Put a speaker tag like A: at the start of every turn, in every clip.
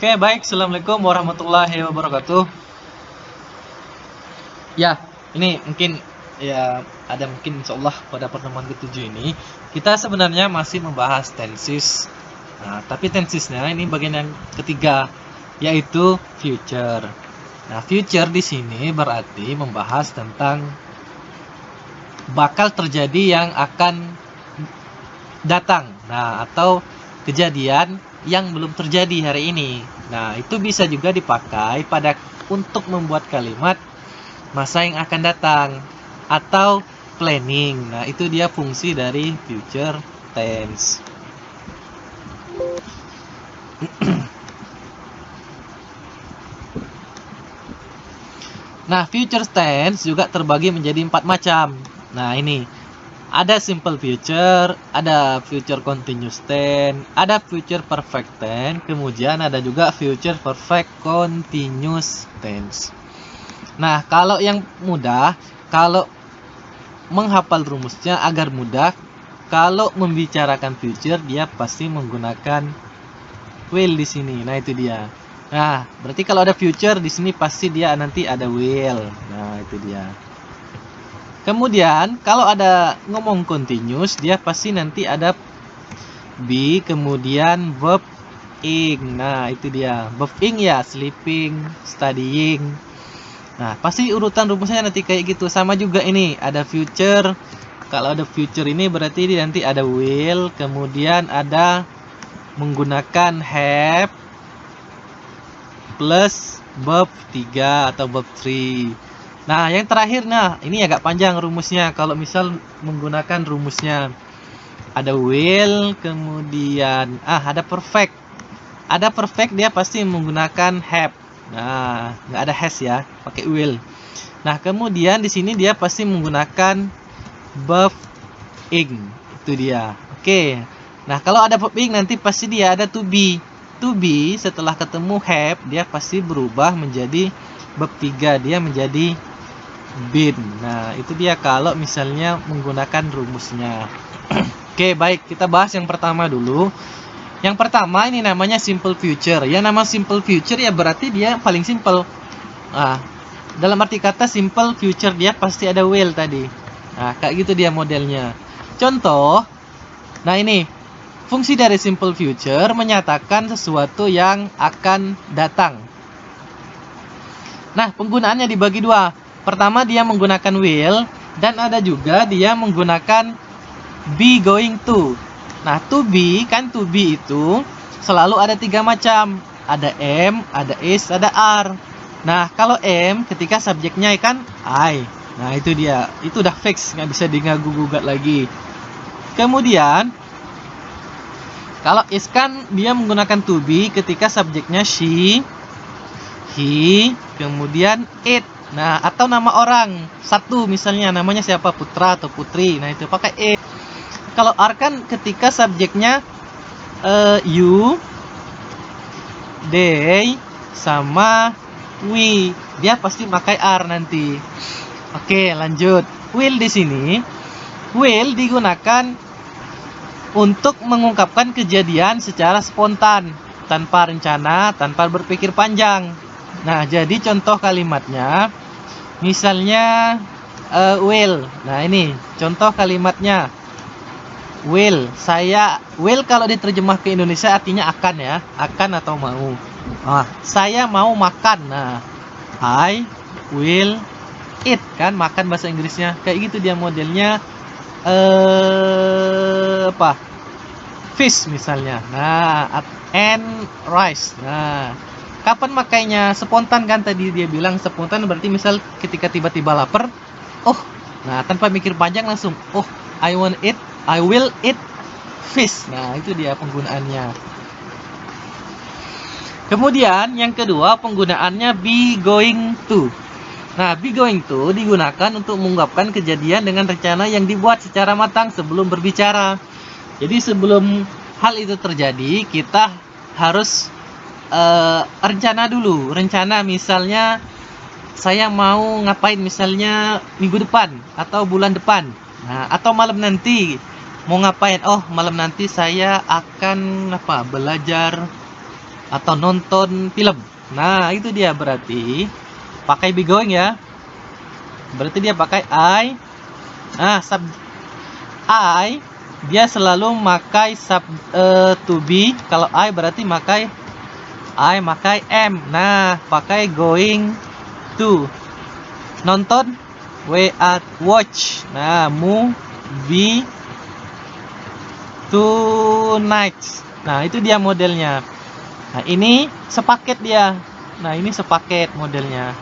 A: Oke, baik. Assalamualaikum warahmatullahi wabarakatuh. Ya, ini mungkin ada mungkin insyaallah pada pertemuan ke-7 ini kita sebenarnya masih membahas tenses. Nah, tapi tensesnya ini bagian yang ketiga, yaitu future. Nah, future di sini berarti membahas tentang bakal terjadi yang akan datang. Nah, atau kejadian yang belum terjadi hari ini. Nah, itu bisa juga dipakai untuk membuat kalimat masa yang akan datang atau planning. Nah, itu dia fungsi dari future tense. Nah, future tense juga terbagi menjadi 4 macam. Nah, ini ada simple future, ada future continuous tense, ada future perfect tense, kemudian ada juga future perfect continuous tense. Nah, kalau yang mudah, kalau menghafal rumusnya agar mudah, kalau membicarakan future dia pasti menggunakan will di sini. Nah, itu dia. Nah, berarti kalau ada future di sini pasti dia nanti ada will. Nah, itu dia. Kemudian kalau ada ngomong continuous, dia pasti nanti ada be, kemudian verb ing. Nah, itu dia. Verb ing ya, sleeping, studying. Nah, pasti urutan rumusnya nanti kayak gitu. Sama juga ini, ada future. Kalau ada future ini berarti nanti ada will, kemudian ada menggunakan have plus verb 3 atau verb 3. Nah, yang terakhir, nah ini agak panjang rumusnya. Kalau misal menggunakan rumusnya ada will, kemudian ada perfect. Ada perfect dia pasti menggunakan have. Nah, nggak ada has ya, pakai will. Nah, kemudian di sini dia pasti menggunakan verb ing. Itu dia. Oke. Nah, kalau ada verb ing nanti pasti dia ada to be. To be setelah ketemu have dia pasti berubah menjadi verb 3, dia menjadi been. Nah, itu dia kalau misalnya menggunakan rumusnya. Oke, baik, kita bahas yang pertama dulu. Yang pertama ini namanya simple future. Ya, nama simple future ya berarti dia paling simple. Nah, dalam arti kata simple future dia pasti ada will tadi. Nah, kayak gitu dia modelnya. Contoh, nah ini fungsi dari simple future menyatakan sesuatu yang akan datang. Nah, penggunaannya dibagi dua. Pertama dia menggunakan will, dan ada juga dia menggunakan be going to. Nah, to be itu selalu ada 3 macam. Ada am, ada is, ada are. Nah, kalau am ketika subjeknya kan I. Nah, itu dia. Itu udah fix, nggak bisa diganggu-gugat lagi. Kemudian kalau is kan dia menggunakan to be ketika subjeknya she, he, kemudian it. Nah, atau nama orang satu misalnya namanya siapa, Putra atau Putri. Nah, itu pakai it. Kalau are kan ketika subjeknya you, they, sama we, dia pasti pakai are nanti. Oke, lanjut. Will di sini, will digunakan untuk mengungkapkan kejadian secara spontan, tanpa rencana, tanpa berpikir panjang. Nah, jadi contoh kalimatnya, misalnya will. Nah, ini contoh kalimatnya. Will, will kalau diterjemah ke Indonesia artinya akan ya, akan atau mau. Saya mau makan. Nah, I will eat, kan makan bahasa Inggrisnya. Kayak gitu dia modelnya. Fish misalnya. Nah, and rice. Nah, kapan makainya spontan kan tadi dia bilang spontan berarti misal ketika tiba-tiba lapar, nah tanpa mikir panjang langsung, I will eat fish. Nah, itu dia penggunaannya. Kemudian yang kedua penggunaannya be going to. Nah, be going to digunakan untuk mengungkapkan kejadian dengan rencana yang dibuat secara matang sebelum berbicara. Jadi sebelum hal itu terjadi, kita harus rencana dulu. Rencana misalnya saya mau ngapain misalnya minggu depan atau bulan depan. Nah, atau malam nanti mau ngapain? Oh, malam nanti saya akan belajar atau nonton film. Nah, itu dia berarti pakai be going ya. Berarti dia pakai I. Nah, I dia selalu makai to be. Kalau I berarti makai am. Nah, pakai going to. Nonton watch. Nah, movie tonight. Nah, itu dia modelnya. Nah, ini sepaket dia. Nah, ini sepaket modelnya.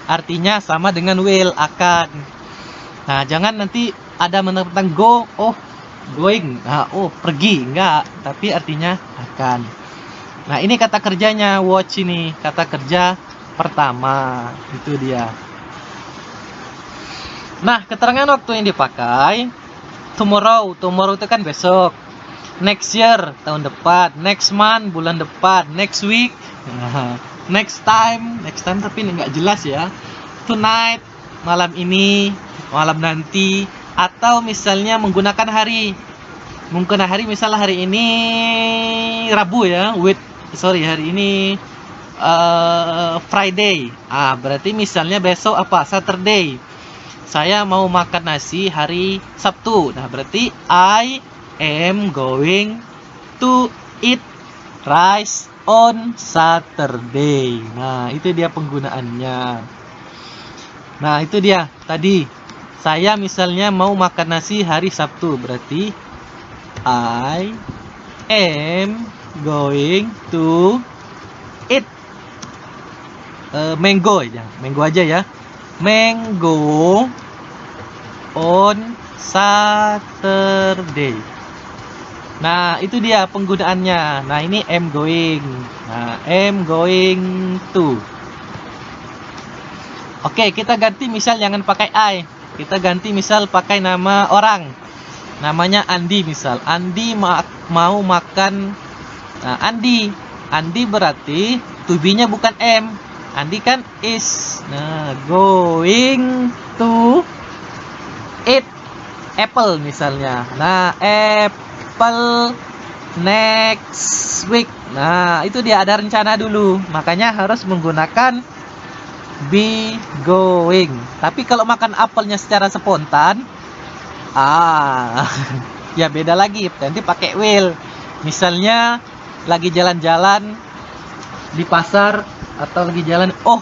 A: Artinya sama dengan will, akan. Nah, jangan nanti ada mentang go, oh going, nah, oh pergi, enggak, tapi artinya akan. Nah, ini kata kerjanya watch ini, kata kerja pertama, itu dia. Nah, keterangan waktu yang dipakai tomorrow itu kan besok. Next year, tahun depan. Next month, bulan depan. Next week, next time tapi nggak jelas ya. Tonight, malam ini, malam nanti, atau misalnya menggunakan hari. Misal hari ini Rabu ya, hari ini Friday. Berarti misalnya besok apa? Saturday. Saya mau makan nasi hari Sabtu. Nah, berarti I am going to eat rice on Saturday. Nah, itu dia penggunaannya. Nah, itu dia tadi. Saya misalnya mau makan nasi hari Sabtu, berarti I am going to eat mango aja ya. Mango on Saturday. Nah, itu dia penggunaannya. Nah, ini am going. Nah, am going to. Oke, kita ganti misal jangan pakai I. Kita ganti misal pakai nama orang. Namanya Andi misal. Andi mau makan. Nah, Andi berarti to be-nya bukan am. Andi kan is. Nah, going to eat apple misalnya. Nah, apple next week. Nah, itu dia ada rencana dulu. Makanya harus menggunakan be going. Tapi kalau makan apelnya secara spontan, ya beda lagi. Nanti pakai will. Misalnya lagi jalan-jalan di pasar atau lagi jalan, oh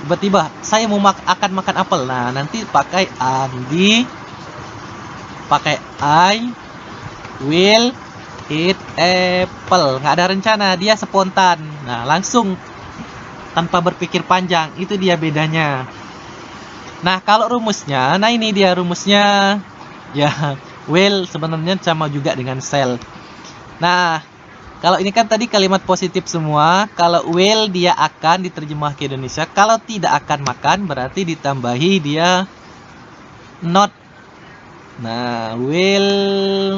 A: tiba-tiba saya mau akan makan apel. Nah, nanti pakai Andi, pakai I will eat apple. Nggak ada rencana, dia spontan. Nah, langsung tanpa berpikir panjang. Itu dia bedanya. Nah, kalau rumusnya, nah ini dia rumusnya. Ya, will sebenarnya sama juga dengan shall. Nah, kalau ini kan tadi kalimat positif semua. Kalau will dia akan diterjemah ke Indonesia. Kalau tidak akan makan berarti ditambahi dia not. Nah, will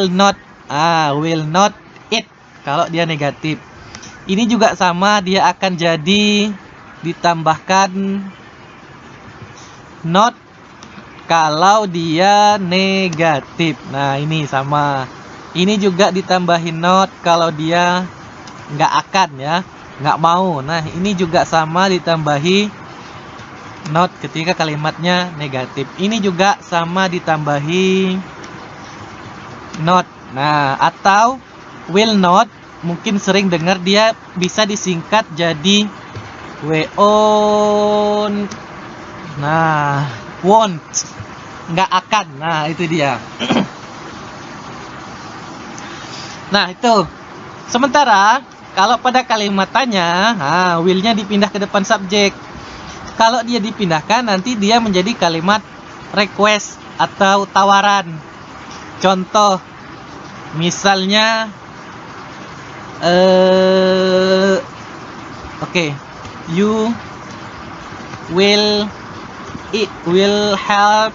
A: not. Will not eat kalau dia negatif. Ini juga sama, dia akan jadi ditambahkan not kalau dia negatif. Nah, ini sama. Ini juga ditambahin not kalau dia nggak akan ya, nggak mau. Nah, ini juga sama ditambahi not ketika kalimatnya negatif. Ini juga sama ditambahi not. Nah, atau will not, mungkin sering dengar dia bisa disingkat jadi won. Nah, won't, nggak akan. Nah, itu dia. Nah, itu. Sementara kalau pada kalimat tanya, will-nya dipindah ke depan subjek. Kalau dia dipindahkan, nanti dia menjadi kalimat request atau tawaran. Contoh, misalnya, you will help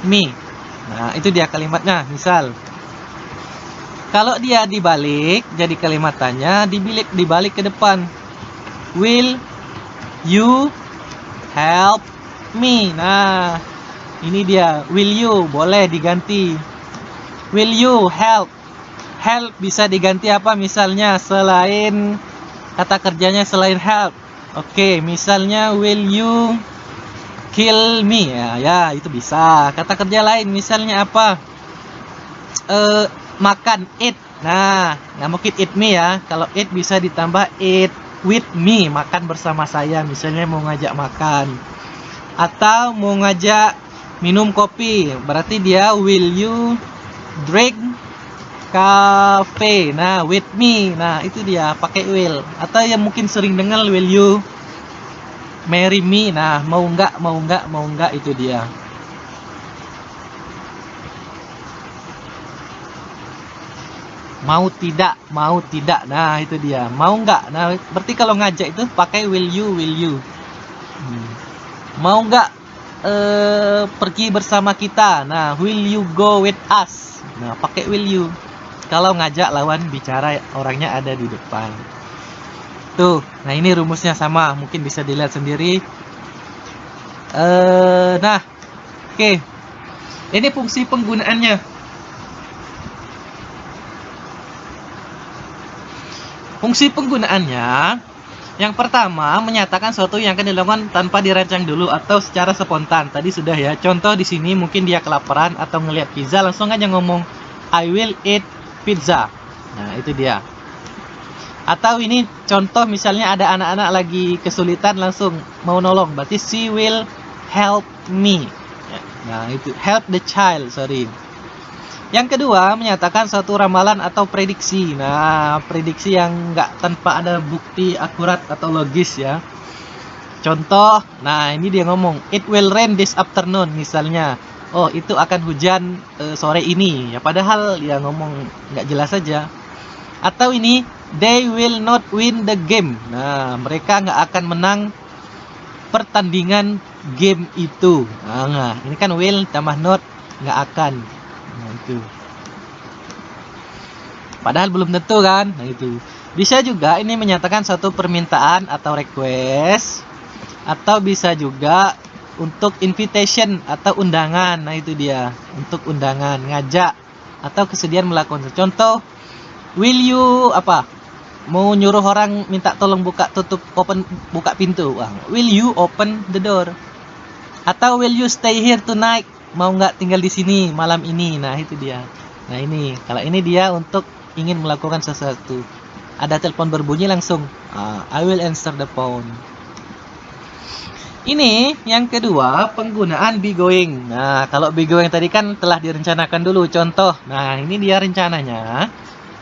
A: me. Nah, itu dia kalimatnya. Misal, kalau dia dibalik jadi kalimat tanya, dibalik ke depan. Will you help me? Nah, ini dia. Will you boleh diganti. Will you help help bisa diganti apa misalnya selain kata kerjanya selain help. Oke, misalnya will you kill me, ya itu bisa. Kata kerja lain misalnya apa, makan, eat. Nah, nggak mungkin eat me ya. Kalau eat bisa ditambah eat with me, makan bersama saya. Misalnya mau ngajak makan atau mau ngajak minum kopi, berarti dia will you drink cafe. Nah, with me. Nah, itu dia pakai will. Atau yang mungkin sering dengar will you marry me. Nah, mau nggak itu dia. Mau tidak. Nah, itu dia. Mau nggak. Nah, berarti kalau ngajak itu pakai will you. Mau nggak pergi bersama kita. Nah, will you go with us. Nah, pakai will you. Kalau ngajak lawan bicara orangnya ada di depan. Tuh, nah ini rumusnya sama, mungkin bisa dilihat sendiri. Nah, oke. Ini fungsi penggunaannya. Fungsi penggunaannya, yang pertama menyatakan sesuatu yang akan dilakukan tanpa dirancang dulu atau secara spontan. Tadi sudah ya. Contoh di sini mungkin dia kelaparan atau ngelihat pizza langsung aja ngomong I will eat pizza. Nah, itu dia. Atau ini contoh misalnya ada anak-anak lagi kesulitan langsung mau nolong, berarti she will help me. Nah, itu help the child, sorry. Yang kedua, menyatakan suatu ramalan atau prediksi. Nah, prediksi yang nggak tanpa ada bukti akurat atau logis ya. Contoh, nah ini dia ngomong, it will rain this afternoon misalnya. Oh, itu akan hujan sore ini. Ya padahal dia ngomong nggak jelas saja. Atau ini, they will not win the game. Nah, mereka nggak akan menang pertandingan game itu. Nah, ini kan will tambah not, nggak akan. Nah, itu. Padahal belum tentu kan. Nah, itu. Bisa juga ini menyatakan suatu permintaan atau request. Atau bisa juga untuk invitation atau undangan. Nah, itu dia. Untuk undangan, ngajak atau kesediaan melakukan. Contoh, will you apa? Mau nyuruh orang minta tolong buka pintu. Wah, will you open the door? Atau will you stay here tonight? Mau nggak tinggal di sini malam ini? Nah, itu dia. Nah, ini kalau ini dia untuk ingin melakukan sesuatu. Ada telepon berbunyi langsung I will answer the phone. Ini yang kedua, penggunaan be going. Nah, kalau be going tadi kan telah direncanakan dulu. Contoh, nah ini dia rencananya.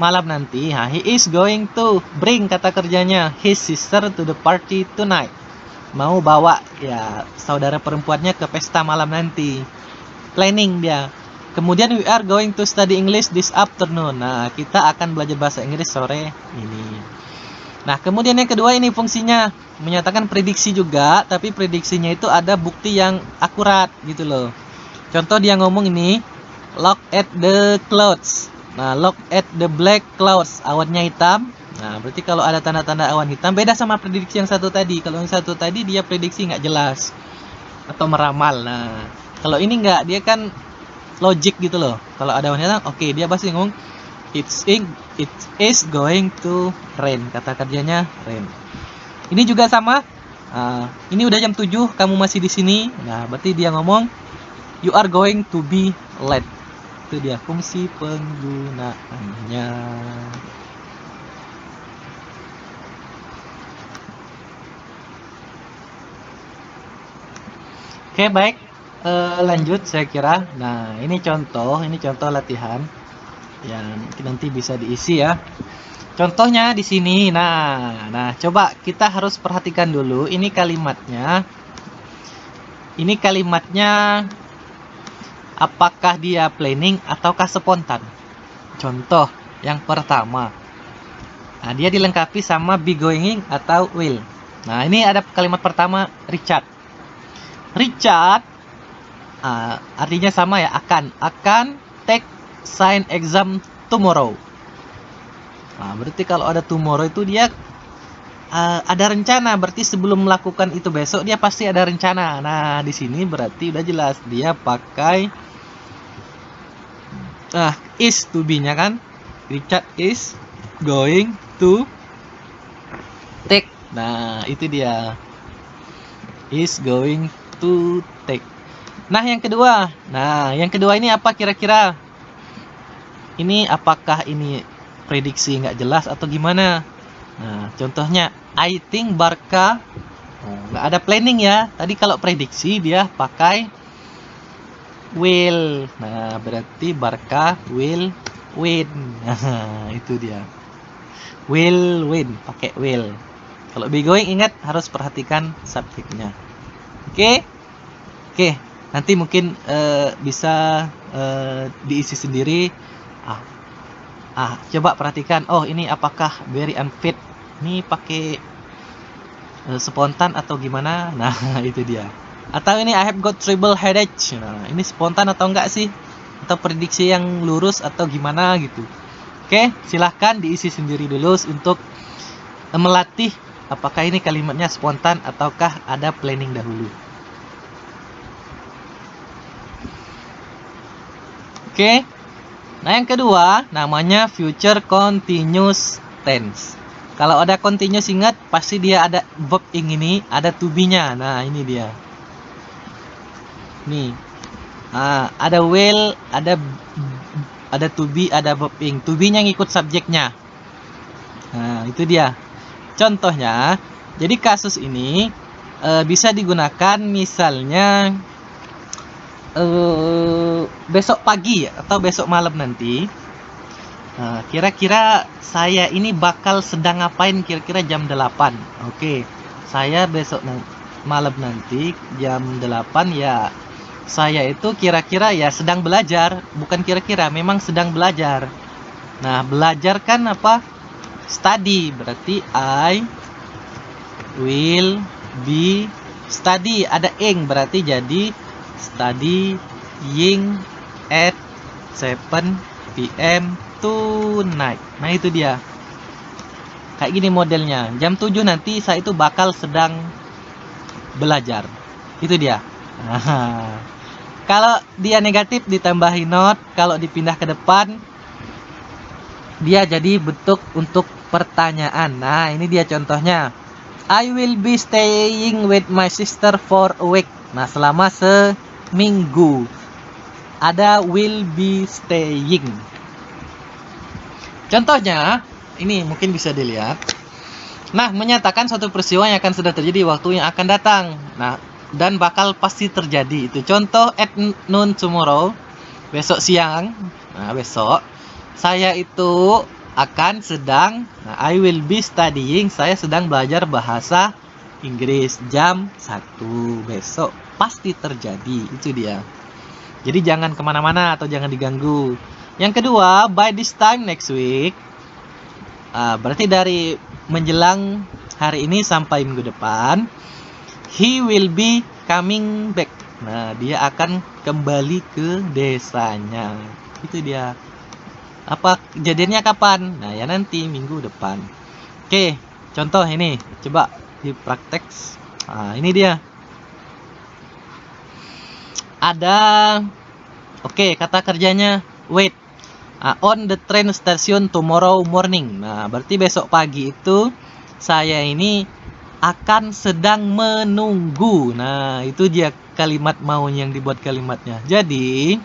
A: Malam nanti, he is going to bring, kata kerjanya, his sister to the party tonight. Mau bawa ya saudara perempuannya ke pesta malam nanti. Planning dia. Kemudian we are going to study English this afternoon. Nah, kita akan belajar bahasa Inggris sore ini. Nah, kemudian yang kedua ini fungsinya menyatakan prediksi juga, tapi prediksinya itu ada bukti yang akurat gitu loh. Contoh dia ngomong ini, look at the clouds. Nah, look at the black clouds, awannya hitam. Nah, berarti kalau ada tanda-tanda awan hitam beda sama prediksi yang satu tadi. Kalau yang satu tadi dia prediksi nggak jelas atau meramal. Nah, kalau ini nggak, dia kan logik gitu loh. Kalau ada awan hitam, oke, dia pasti ngomong it is going to rain, kata kerjanya rain. Ini juga sama. Ini udah jam 7, kamu masih di sini. Nah, berarti dia ngomong you are going to be late. Itu dia fungsi penggunaannya. Oke, baik. Lanjut saya kira. Nah, ini contoh latihan yang nanti bisa diisi ya. Contohnya di sini. Nah, coba kita harus perhatikan dulu ini kalimatnya. Ini kalimatnya apakah dia planning ataukah spontan? Contoh yang pertama. Nah, dia dilengkapi sama be going atau will. Nah, ini ada kalimat pertama Richard. Richard artinya sama ya, akan take science exam tomorrow. Nah, berarti kalau ada tomorrow itu dia ada rencana, berarti sebelum melakukan itu besok dia pasti ada rencana. Nah, di sini berarti udah jelas dia pakai is to be-nya kan. Richard is going to take. Nah, itu dia. Is going to take. Nah, yang kedua. Ini apa kira-kira? Ini apakah ini prediksi nggak jelas atau gimana? Nah, contohnya, I think Barca. Nggak ada planning ya. Tadi kalau prediksi dia pakai will. Nah, berarti Barca will win. Nah, itu dia. Will win, pakai will. Kalau be going, ingat harus perhatikan subjeknya. Oke? Oke, nanti mungkin bisa diisi sendiri. Coba perhatikan. Oh, ini apakah very unfit? Ini pakai spontan atau gimana? Nah, itu dia. Atau ini I have got trouble headache. Nah, ini spontan atau enggak sih? Atau prediksi yang lurus atau gimana gitu. Oke, silahkan diisi sendiri dulu untuk melatih apakah ini kalimatnya spontan ataukah ada planning dahulu. Oke. Nah, yang kedua namanya future continuous tense. Kalau ada continuous, ingat pasti dia ada verb ing ini, ada to be-nya. Nah, ini dia. Nih. Ada will, ada to be, ada verb ing. To be-nya ngikut subjeknya. Nah, itu dia. Contohnya, jadi kasus ini bisa digunakan misalnya besok pagi atau besok malam nanti. Kira-kira saya ini bakal sedang ngapain kira-kira jam 8. Oke, saya besok malam nanti jam 8 ya. Saya itu kira-kira ya sedang belajar. Bukan kira-kira, memang sedang belajar. Nah, belajar kan apa? Study. Berarti I will be study. Ada ing, berarti jadi studying at 7 PM tonight. Nah, itu dia. Kayak gini modelnya. Jam 7 nanti saya itu bakal sedang belajar. Itu dia. Kalau dia negatif ditambahi not, kalau dipindah ke depan dia jadi bentuk untuk pertanyaan. Nah, ini dia contohnya. I will be staying with my sister for a week. Nah, selama seminggu. Ada will be staying. Contohnya, ini mungkin bisa dilihat. Nah, menyatakan suatu peristiwa yang akan sudah terjadi waktu yang akan datang. Nah, dan bakal pasti terjadi. Itu contoh at noon tomorrow. Besok siang. Nah, besok saya itu akan sedang, I will be studying, saya sedang belajar bahasa Inggris jam 1 besok. Pasti terjadi, itu dia. Jadi jangan kemana-mana atau jangan diganggu. Yang kedua, by this time next week. Berarti dari menjelang hari ini sampai minggu depan, he will be coming back. Nah, dia akan kembali ke desanya. Itu dia. Apa kejadiannya kapan? Nah, ya nanti minggu depan. Oke, contoh ini. Coba dipraktek. Ini dia. Ada kata kerjanya wait. On the train station tomorrow morning. Nah, berarti besok pagi itu saya ini akan sedang menunggu. Nah, itu dia kalimat mau yang dibuat kalimatnya. Jadi,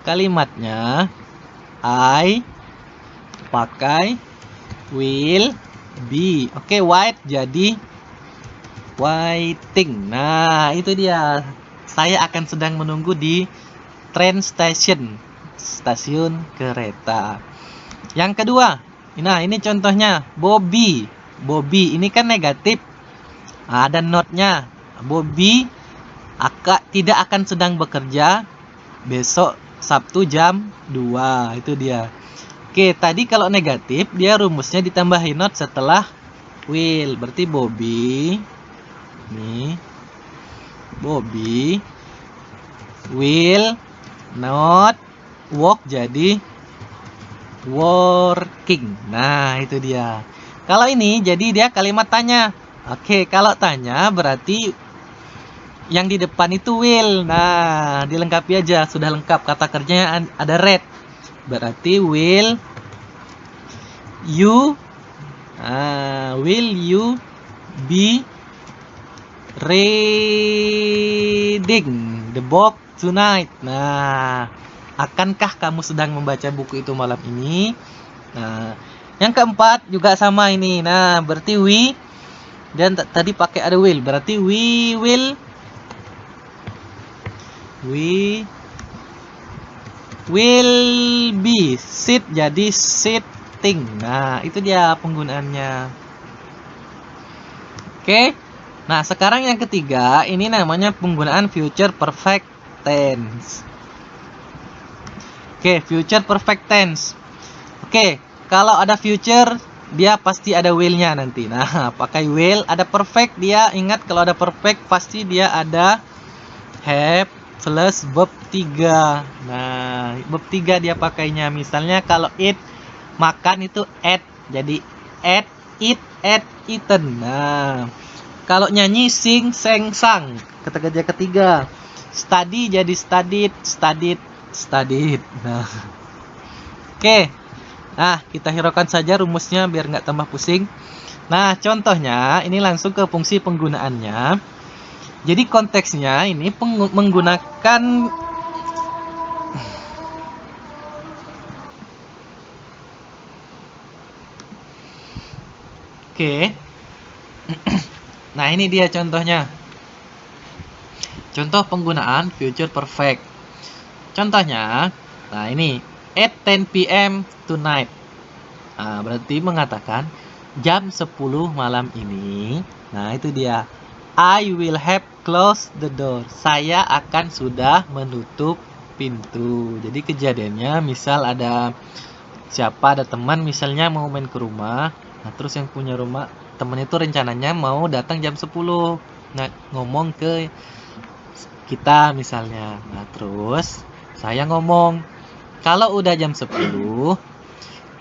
A: kalimatnya I pakai will be. Wait jadi waiting. Nah, itu dia. Saya akan sedang menunggu di train station, stasiun kereta. Yang kedua, nah ini contohnya Bobby. Bobby ini kan negatif. Ada not-nya. Bobby tidak akan sedang bekerja besok Sabtu jam 2. Itu dia. Tadi kalau negatif dia rumusnya ditambahin not setelah will. Berarti Bobby will not work jadi working. Nah, itu dia. Kalau ini jadi dia kalimat tanya. Kalau tanya berarti yang di depan itu will. Nah, dilengkapi aja, sudah lengkap. Kata kerjanya ada red. Berarti will you will you be reading the book tonight? Nah, akankah kamu sedang membaca buku itu malam ini? Nah, yang keempat juga sama ini. Nah, berarti we, dan tadi pakai ada will, berarti we will be sit, jadi sitting. Nah, itu dia penggunaannya. Oke. Nah, sekarang yang ketiga, ini namanya penggunaan future perfect tense. Oke, future perfect tense. Oke, kalau ada future, dia pasti ada will-nya nanti. Nah, pakai will, ada perfect, dia ingat kalau ada perfect pasti dia ada have plus verb 3. Nah, verb 3 dia pakainya. Misalnya kalau eat, makan itu ate, jadi ate, eat, ate, eaten. Nah, kalau nyanyi sing, sang, sang. Kata-kata ketiga. Study jadi studied, studied, studied. Nah, oke. Nah, kita hiraukan saja rumusnya biar nggak tambah pusing. Nah, contohnya ini langsung ke fungsi penggunaannya. Jadi konteksnya ini menggunakan oke. Nah, ini dia contohnya. Contoh penggunaan future perfect. Contohnya, nah ini at 10 PM tonight. Nah, berarti mengatakan jam 10 malam ini. Nah, itu dia. I will have closed the door. Saya akan sudah menutup pintu. Jadi kejadiannya misal ada siapa, ada teman misalnya mau main ke rumah. Nah, terus yang punya rumah, teman itu rencananya mau datang jam 10. Nah, ngomong ke kita misalnya. Nah, terus saya ngomong, kalau udah jam 10,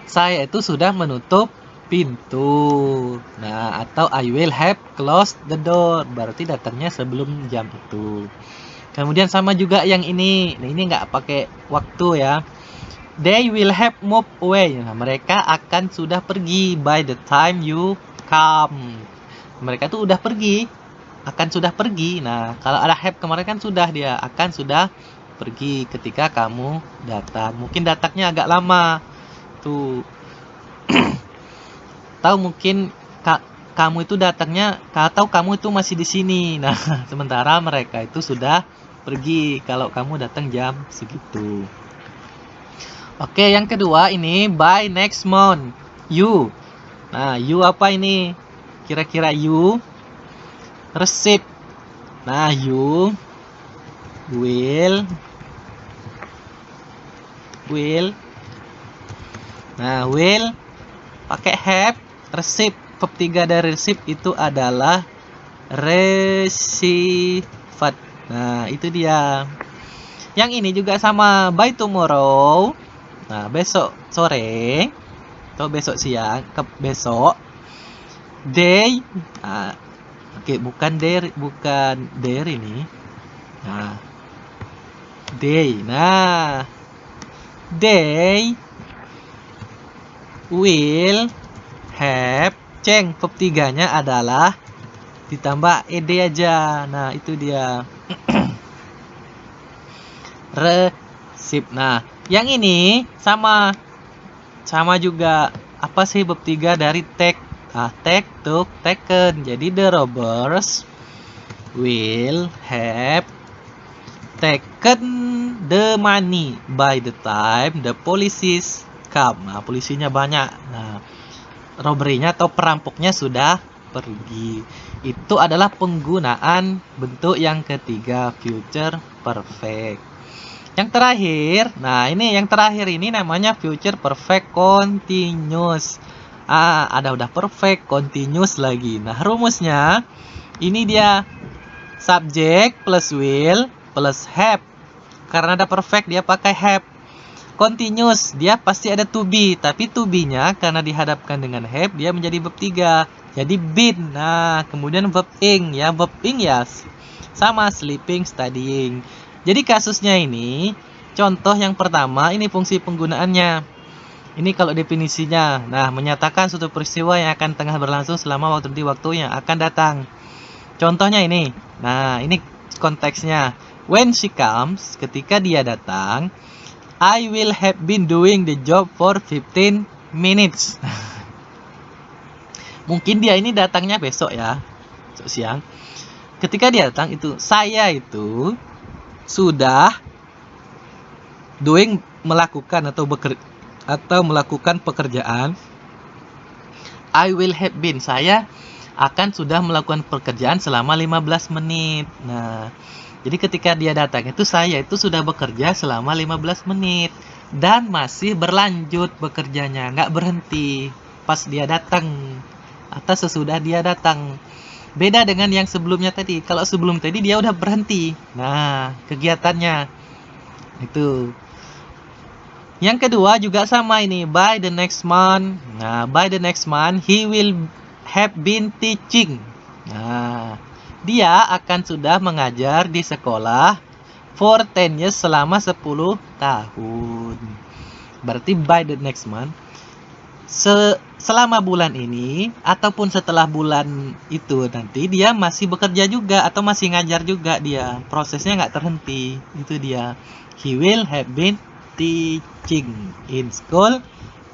A: saya itu sudah menutup pintu. Nah, atau I will have closed the door. Berarti datangnya sebelum jam itu. Kemudian sama juga yang ini. Nah, ini nggak pakai waktu ya. They will have moved away. Nah, mereka akan sudah pergi by the time you come. Mereka tuh udah pergi, akan sudah pergi. Nah, kalau ada have kemarin kan sudah, dia akan sudah pergi ketika kamu datang. Mungkin datangnya agak lama tuh. Tahu mungkin kamu itu datangnya, atau kamu itu masih di sini. Nah, sementara mereka itu sudah pergi kalau kamu datang jam segitu. Oke, yang kedua ini by next month. You. Nah, you apa ini? Kira-kira you receipt. Nah, you will Nah, will pakai have, receipt. Verb 3 dari receipt itu adalah received. Nah, itu dia. Yang ini juga sama by tomorrow. Nah, besok sore atau besok siang, ke besok they. Nah, oke, bukan there ini. Nah, they. Nah, they will have, ceng, verb 3-nya adalah ditambah ed aja. Nah, itu dia. Receipt. Nah, yang ini sama juga. Apa sih verb 3 dari take? Nah, take, took, taken. Jadi the robbers will have taken the money by the time the police come. Nah, polisinya banyak. Nah, robbery-nya atau perampoknya sudah pergi. Itu adalah penggunaan bentuk yang ketiga, future perfect. Yang terakhir, nah ini yang terakhir ini namanya future perfect continuous. Ada udah perfect, continuous lagi. Nah, rumusnya ini dia subject plus will plus have. Karena ada perfect dia pakai have. Continuous dia pasti ada to be, tapi to be-nya karena dihadapkan dengan have dia menjadi verb 3. Jadi been. Nah, kemudian verb ing ya, verb ing ya sama sleeping, studying. Jadi kasusnya ini, contoh yang pertama ini fungsi penggunaannya. Ini kalau definisinya. Nah, menyatakan suatu peristiwa yang akan tengah berlangsung selama waktu yang akan datang. Contohnya ini. Nah, ini konteksnya. When she comes, ketika dia datang, I will have been doing the job for 15 minutes. Mungkin dia ini datangnya besok ya, besok siang. Ketika dia datang itu, saya itu sudah melakukan atau melakukan pekerjaan. I will have been, saya akan sudah melakukan pekerjaan selama 15 menit. Nah, jadi ketika dia datang itu saya itu sudah bekerja selama 15 menit dan masih berlanjut bekerjanya, nggak berhenti pas dia datang atau sesudah dia datang. Beda dengan yang sebelumnya tadi. Kalau sebelum tadi dia udah berhenti. Nah, kegiatannya itu. Yang kedua juga sama ini, by the next month. Nah, by the next month he will have been teaching. Nah, dia akan sudah mengajar di sekolah for 10 years selama 10 tahun. Berarti by the next month selama bulan ini ataupun setelah bulan itu nanti dia masih bekerja juga atau masih ngajar juga, dia prosesnya nggak terhenti. Itu dia, he will have been teaching in school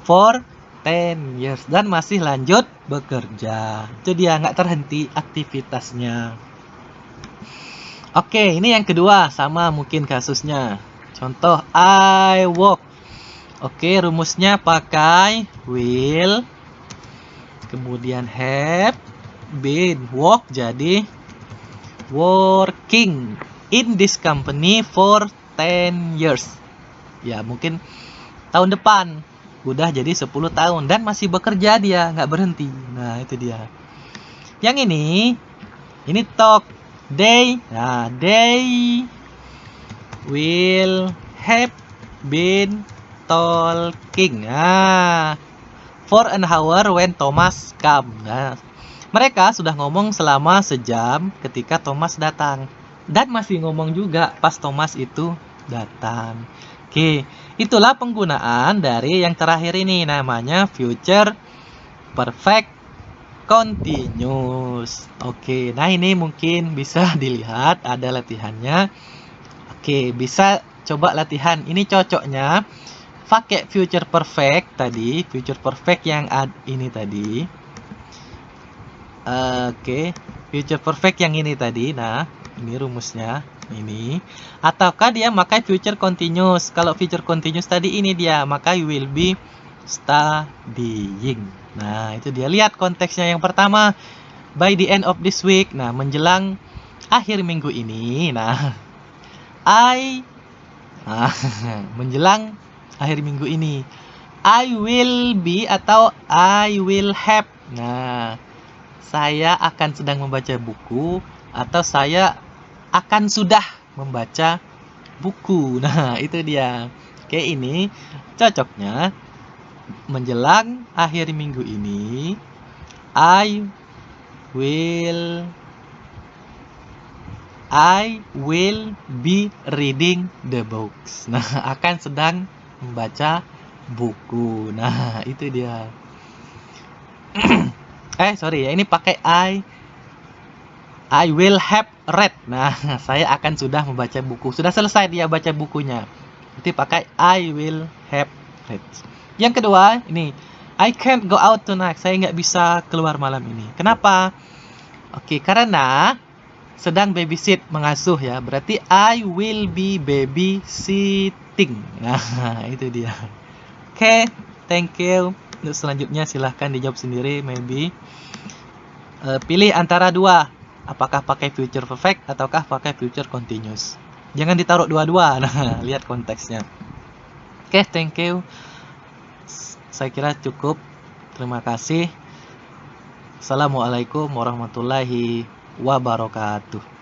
A: for 10 years dan masih lanjut bekerja. Itu dia, nggak terhenti aktivitasnya. Oke, ini yang kedua, sama mungkin kasusnya. Contoh, I walk. Oke, rumusnya pakai will, kemudian have been, walk jadi working in this company for 10 years. Ya, mungkin tahun depan udah jadi 10 tahun dan masih bekerja dia, nggak berhenti. Nah, itu dia. Yang ini talk. They, nah, they will have been talking. Nah, for an hour when Thomas come. Nah, mereka sudah ngomong selama sejam ketika Thomas datang. Dan masih ngomong juga pas Thomas itu datang. Oke, itulah penggunaan dari yang terakhir ini, namanya future perfect continuous. Oke, nah ini mungkin bisa dilihat ada latihannya. Oke, bisa coba latihan. Ini cocoknya pakai future perfect tadi, future perfect yang ini tadi. Oke, future perfect yang ini tadi. Nah, ini rumusnya ini. Ataukah dia pakai future continuous? Kalau future continuous tadi ini dia, maka you will be studying. Nah, itu dia. Lihat konteksnya yang pertama, by the end of this week. Nah, menjelang akhir minggu ini. Nah, menjelang akhir minggu ini, I will be atau I will have. Nah, saya akan sedang membaca buku atau saya akan sudah membaca buku. Nah, itu dia. Oke, ini cocoknya menjelang akhir minggu ini, I will be reading the books. Nah, akan sedang membaca buku. Nah, itu dia. Sorry ya, ini pakai I will have read. Nah, saya akan sudah membaca buku. Sudah selesai dia baca bukunya. Jadi pakai I will have read. Yang kedua, ini I can't go out tonight. Saya nggak bisa keluar malam ini. Kenapa? Oke, karena sedang babysit, mengasuh ya. Berarti I will be babysitting. Nah, itu dia. Oke, thank you. Untuk selanjutnya silahkan dijawab sendiri, maybe. Pilih antara dua. Apakah pakai future perfect ataukah pakai future continuous. Jangan ditaruh dua-dua. Nah, lihat konteksnya. Oke, thank you. Saya kira cukup. Terima kasih. Assalamualaikum warahmatullahi wabarakatuh.